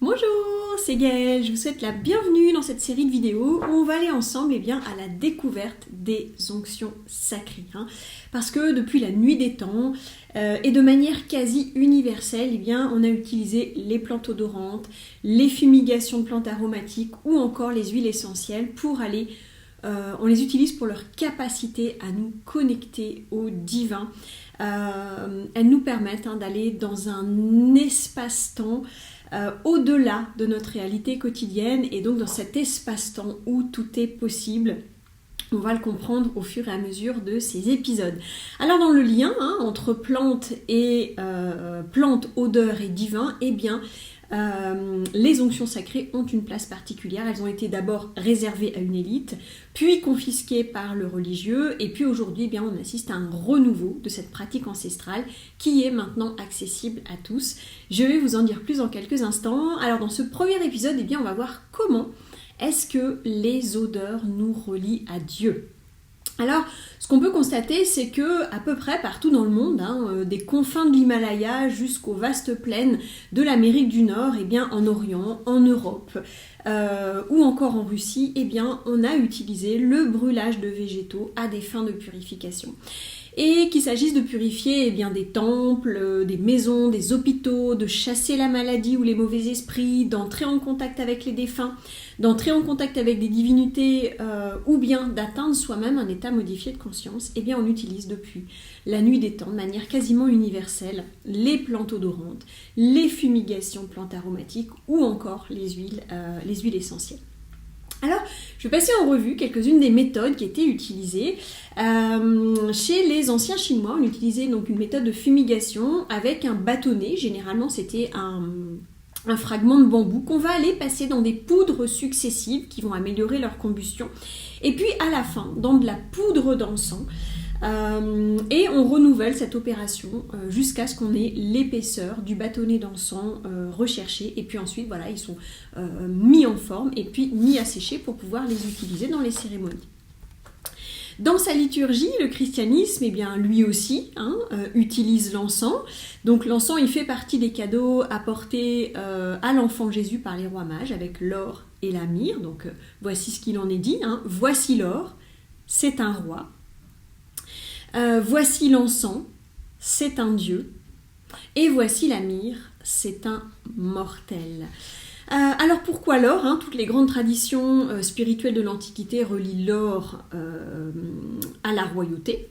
Bonjour, c'est Gaëlle, je vous souhaite la bienvenue dans cette série de vidéos où on va aller ensemble à la découverte des onctions sacrées. Parce que depuis la nuit des temps, et de manière quasi universelle, on a utilisé les plantes odorantes, les fumigations de plantes aromatiques ou encore les huiles essentielles pour aller... on les utilise pour leur capacité à nous connecter au divin. Elles nous permettent d'aller dans un espace-temps au-delà de notre réalité quotidienne et donc dans cet espace-temps où tout est possible. On va le comprendre au fur et à mesure de ces épisodes. Alors dans le lien entre plantes et plantes, odeurs et divin, les onctions sacrées ont une place particulière. Elles ont été d'abord réservées à une élite, puis confisquées par le religieux, et puis aujourd'hui, on assiste à un renouveau de cette pratique ancestrale qui est maintenant accessible à tous. Je vais vous en dire plus en quelques instants. Alors dans ce premier épisode, on va voir comment est-ce que les odeurs nous relient à Dieu. Alors, ce qu'on peut constater, c'est que à peu près partout dans le monde, des confins de l'Himalaya jusqu'aux vastes plaines de l'Amérique du Nord, en Orient, en Europe ou encore en Russie, on a utilisé le brûlage de végétaux à des fins de purification. Et qu'il s'agisse de purifier des temples, des maisons, des hôpitaux, de chasser la maladie ou les mauvais esprits, d'entrer en contact avec les défunts, d'entrer en contact avec des divinités ou bien d'atteindre soi-même un état modifié de conscience, on utilise depuis la nuit des temps, de manière quasiment universelle, les plantes odorantes, les fumigations de plantes aromatiques ou encore les huiles essentielles. Alors, je vais passer en revue quelques-unes des méthodes qui étaient utilisées. Chez les anciens Chinois, on utilisait donc une méthode de fumigation avec un bâtonnet. Généralement, c'était un fragment de bambou qu'on va aller passer dans des poudres successives qui vont améliorer leur combustion. Et puis, à la fin, dans de la poudre d'encens. Et on renouvelle cette opération jusqu'à ce qu'on ait l'épaisseur du bâtonnet d'encens recherché, et puis ensuite ils sont mis en forme et puis mis à sécher pour pouvoir les utiliser dans les cérémonies. Dans sa liturgie, le christianisme, lui aussi, utilise l'encens. Donc l'encens, il fait partie des cadeaux apportés à l'enfant Jésus par les rois mages avec l'or et la myrrhe. Donc voici ce qu'il en est dit. Voici l'or, c'est un roi. Voici l'encens, c'est un dieu, et voici la myrrhe, c'est un mortel. Alors pourquoi l'or Toutes les grandes traditions spirituelles de l'Antiquité relient l'or à la royauté.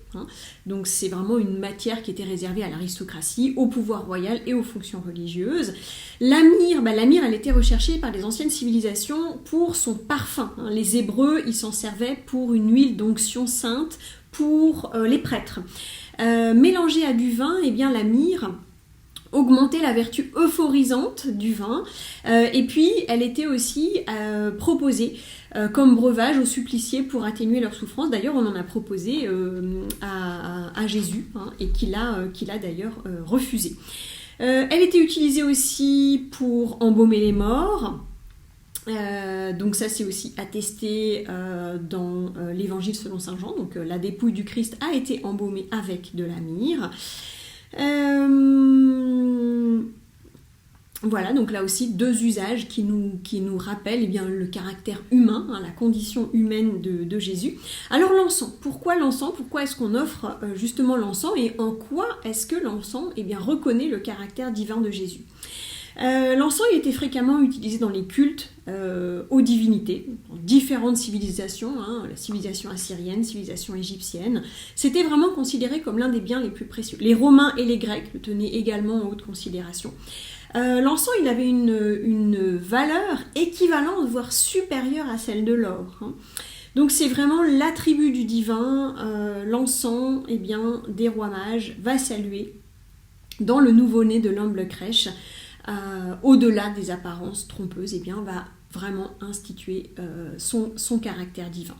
Donc c'est vraiment une matière qui était réservée à l'aristocratie, au pouvoir royal et aux fonctions religieuses. La myrrhe, elle était recherchée par les anciennes civilisations pour son parfum. Les Hébreux, ils s'en servaient pour une huile d'onction sainte pour les prêtres. Mélangée à du vin, la myrrhe augmentait la vertu euphorisante du vin, et puis elle était aussi proposée comme breuvage aux suppliciés pour atténuer leur souffrance. D'ailleurs, on en a proposé à Jésus, et qu'il a d'ailleurs refusé. Elle était utilisée aussi pour embaumer les morts. Donc ça c'est aussi attesté dans l'évangile selon saint Jean. Donc la dépouille du Christ a été embaumée avec de la myrrhe. Voilà, donc là aussi deux usages qui nous rappellent le caractère humain, la condition humaine de Jésus. Alors l'encens, pourquoi l'encens ? Pourquoi est-ce qu'on offre justement l'encens, et en quoi est-ce que l'encens reconnaît le caractère divin de Jésus ? L'encens il était fréquemment utilisé dans les cultes aux divinités, dans différentes civilisations, la civilisation assyrienne, civilisation égyptienne. C'était vraiment considéré comme l'un des biens les plus précieux. Les Romains et les Grecs le tenaient également en haute considération. L'encens il avait une valeur équivalente, voire supérieure à celle de l'or. Donc c'est vraiment l'attribut du divin. L'encens des rois mages va saluer dans le nouveau-né de l'humble crèche. Au-delà des apparences trompeuses, va vraiment instituer son caractère divin.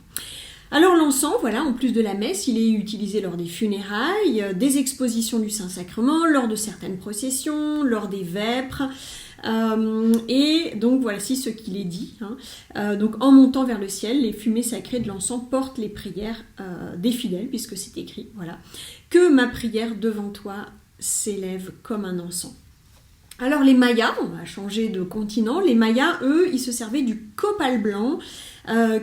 Alors l'encens, en plus de la messe, il est utilisé lors des funérailles, des expositions du Saint-Sacrement, lors de certaines processions, lors des vêpres, et donc voici ce qu'il est dit. Donc en montant vers le ciel, les fumées sacrées de l'encens portent les prières des fidèles, puisque c'est écrit, que ma prière devant toi s'élève comme un encens. Alors les Mayas, on va changer de continent, les Mayas, eux, ils se servaient du copal blanc,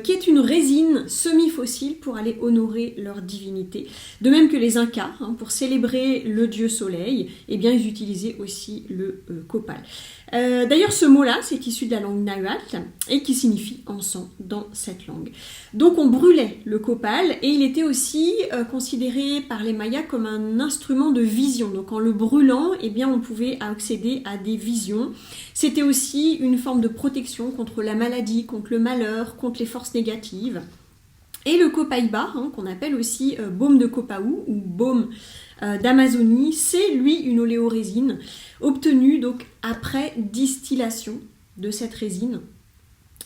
qui est une résine semi-fossile pour aller honorer leur divinité. De même que les Incas, pour célébrer le dieu soleil, eh bien, ils utilisaient aussi le copal. D'ailleurs, ce mot-là, c'est issu de la langue nahuatl et qui signifie encens dans cette langue. Donc, on brûlait le copal et il était aussi considéré par les Mayas comme un instrument de vision. Donc, en le brûlant, eh bien, on pouvait accéder à des visions. C'était aussi une forme de protection contre la maladie, contre le malheur, contre les forces négatives. Et le copaiba, qu'on appelle aussi baume de Copaou ou baume d'Amazonie, c'est lui une oléorésine obtenue donc après distillation de cette résine.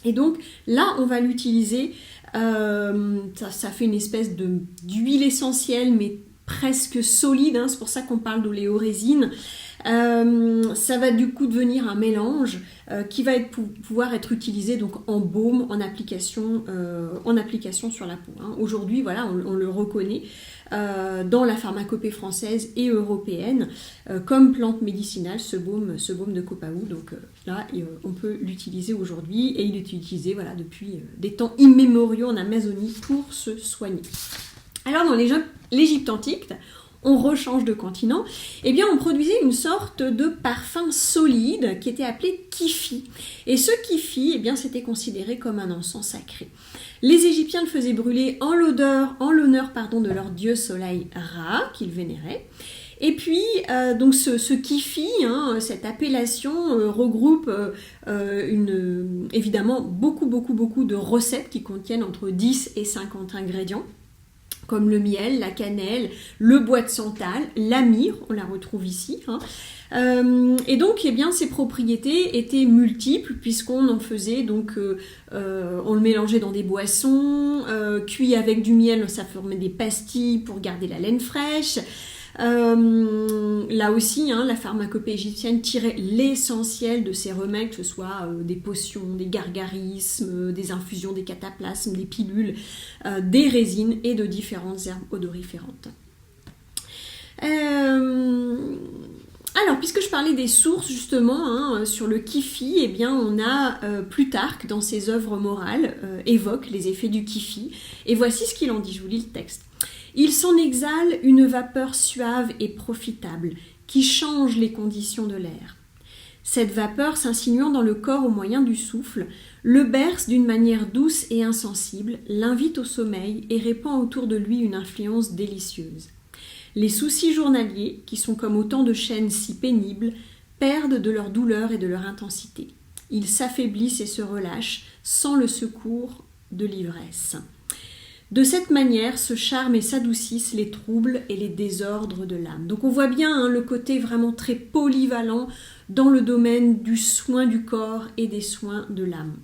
Et donc là, on va l'utiliser, ça fait une espèce d'huile essentielle, mais presque solide, c'est pour ça qu'on parle d'oléorésine. Ça va du coup devenir un mélange qui va pouvoir être utilisé donc en baume, en application sur la peau. Aujourd'hui, voilà, on le reconnaît dans la pharmacopée française et européenne comme plante médicinale, ce baume de Copaou. Donc là, on peut l'utiliser aujourd'hui et il est utilisé voilà, depuis des temps immémoriaux en Amazonie pour se soigner. Alors dans l'Égypte antique, on rechange de continent, eh bien on produisait une sorte de parfum solide qui était appelé kifi. Et ce kifi, eh bien c'était considéré comme un encens sacré. Les Égyptiens le faisaient brûler en l'honneur de leur dieu soleil Ra, qu'ils vénéraient. Et puis, donc ce kifi, cette appellation regroupe évidemment beaucoup de recettes qui contiennent entre 10 et 50 ingrédients, comme le miel, la cannelle, le bois de santal, la myrrhe, on la retrouve ici. Et donc, eh bien, ces propriétés étaient multiples puisqu'on en faisait, donc, on le mélangeait dans des boissons, cuit avec du miel, ça formait des pastilles pour garder la laine fraîche. Là aussi, la pharmacopée égyptienne tirait l'essentiel de ces remèdes, que ce soit des potions, des gargarismes, des infusions, des cataplasmes, des pilules, des résines et de différentes herbes odoriférantes. Alors, puisque je parlais des sources justement sur le kifi, eh bien, on a Plutarque dans ses œuvres morales évoque les effets du kifi. Et voici ce qu'il en dit, je vous lis le texte. Il s'en exhale une vapeur suave et profitable qui change les conditions de l'air. Cette vapeur, s'insinuant dans le corps au moyen du souffle, le berce d'une manière douce et insensible, l'invite au sommeil et répand autour de lui une influence délicieuse. Les soucis journaliers, qui sont comme autant de chaînes si pénibles, perdent de leur douleur et de leur intensité. Ils s'affaiblissent et se relâchent sans le secours de l'ivresse. De cette manière se charment et s'adoucissent les troubles et les désordres de l'âme. Donc on voit bien le côté vraiment très polyvalent dans le domaine du soin du corps et des soins de l'âme.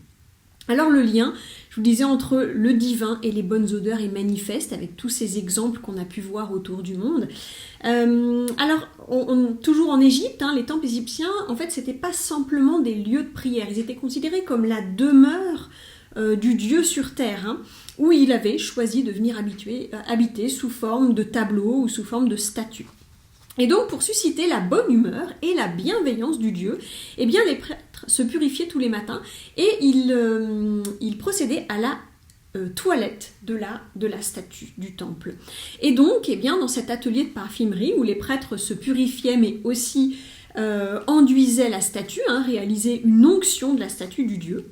Alors le lien, je vous disais, entre le divin et les bonnes odeurs est manifeste avec tous ces exemples qu'on a pu voir autour du monde. Alors, toujours en Égypte, les temples égyptiens, en fait, c'était pas simplement des lieux de prière. Ils étaient considérés comme la demeure du Dieu sur terre, où il avait choisi de venir habiter sous forme de tableau ou sous forme de statue. Et donc, pour susciter la bonne humeur et la bienveillance du Dieu, eh bien, les prêtres se purifiaient tous les matins et ils procédaient à la toilette de la statue du temple. Et donc, eh bien, dans cet atelier de parfumerie où les prêtres se purifiaient, mais aussi enduisaient la statue, réalisaient une onction de la statue du Dieu.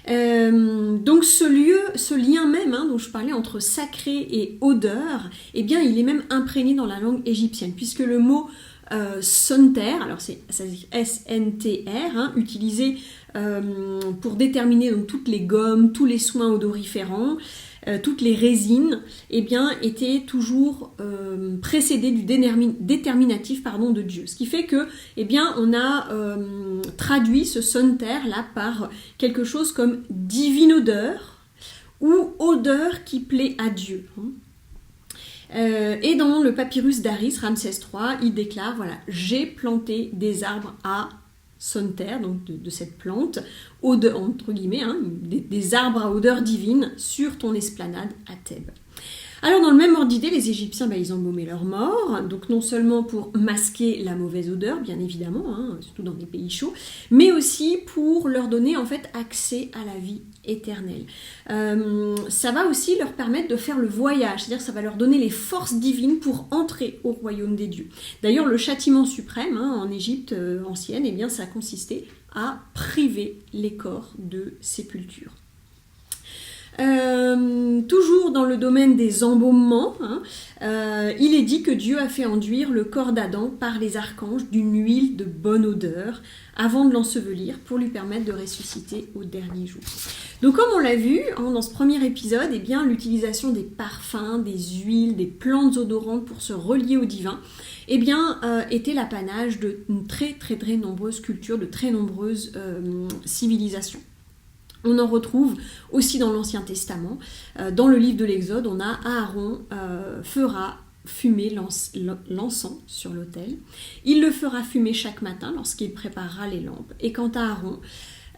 Donc ce lien même dont je parlais entre sacré et odeur, eh bien il est même imprégné dans la langue égyptienne, puisque le mot Senter, alors ça dit S-N-T-R, utilisé pour déterminer donc toutes les gommes, tous les soins odoriférants, toutes les résines, eh bien, étaient toujours précédées du déterminatif de Dieu. Ce qui fait que, eh bien, on a traduit ce Senter là par quelque chose comme divine odeur ou odeur qui plaît à Dieu. Et dans le papyrus d'Aris, Ramsès III, il déclare, voilà, j'ai planté des arbres à Senter, donc de cette plante, odeur, entre guillemets, des arbres à odeur divine sur ton esplanade à Thèbes. Alors dans le même ordre d'idée, les Égyptiens, ils embaumaient leurs morts, donc non seulement pour masquer la mauvaise odeur, bien évidemment, surtout dans des pays chauds, mais aussi pour leur donner en fait accès à la vie éternelle. Ça va aussi leur permettre de faire le voyage, c'est-à-dire ça va leur donner les forces divines pour entrer au royaume des dieux. D'ailleurs, le châtiment suprême en Égypte ancienne, ça consistait à priver les corps de sépulture. Toujours dans le domaine des embaumements, il est dit que Dieu a fait enduire le corps d'Adam par les archanges d'une huile de bonne odeur avant de l'ensevelir pour lui permettre de ressusciter au dernier jour. Donc comme on l'a vu dans ce premier épisode, l'utilisation des parfums, des huiles, des plantes odorantes pour se relier au divin était l'apanage de très très très nombreuses cultures, de très nombreuses civilisations. On en retrouve aussi dans l'Ancien Testament. Dans le livre de l'Exode, on a Aaron fera fumer l'encens sur l'autel. Il le fera fumer chaque matin lorsqu'il préparera les lampes. Et quand Aaron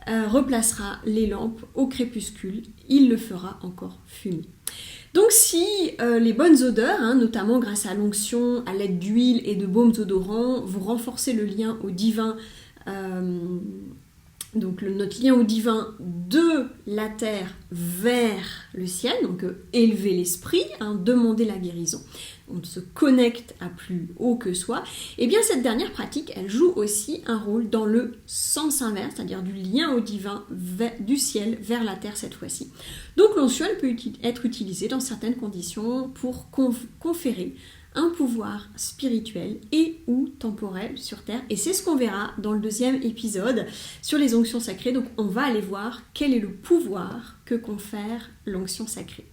replacera les lampes au crépuscule, il le fera encore fumer. Donc si les bonnes odeurs, notamment grâce à l'onction, à l'aide d'huile et de baumes odorants, vous renforcez le lien au divin, donc notre lien au divin de la terre vers le ciel, donc élever l'esprit, demander la guérison, on se connecte à plus haut que soi, cette dernière pratique, elle joue aussi un rôle dans le sens inverse, c'est-à-dire du lien au divin du ciel vers la terre cette fois-ci. Donc l'onction, elle peut être utilisée dans certaines conditions pour conférer un pouvoir spirituel et ou temporel sur Terre. Et c'est ce qu'on verra dans le deuxième épisode sur les onctions sacrées. Donc on va aller voir quel est le pouvoir que confère l'onction sacrée.